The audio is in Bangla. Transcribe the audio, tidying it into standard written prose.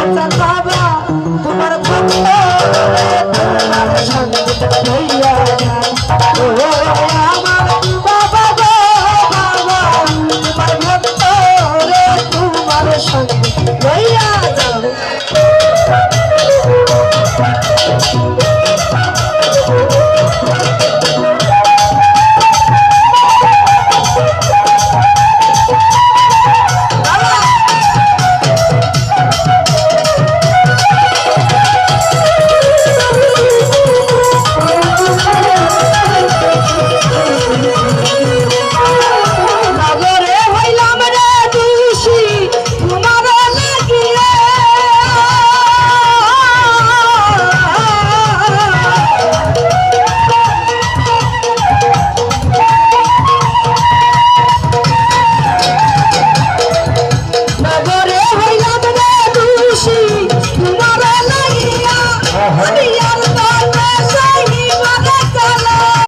আচ্ছা বাবা তোমার ভক্ত তোমার সঙ্গীত লইয়া যায় ও আমার বাবা গো বাবা তোমার ভক্ত রে তোমার সঙ্গীত লইয়া যাও Hurry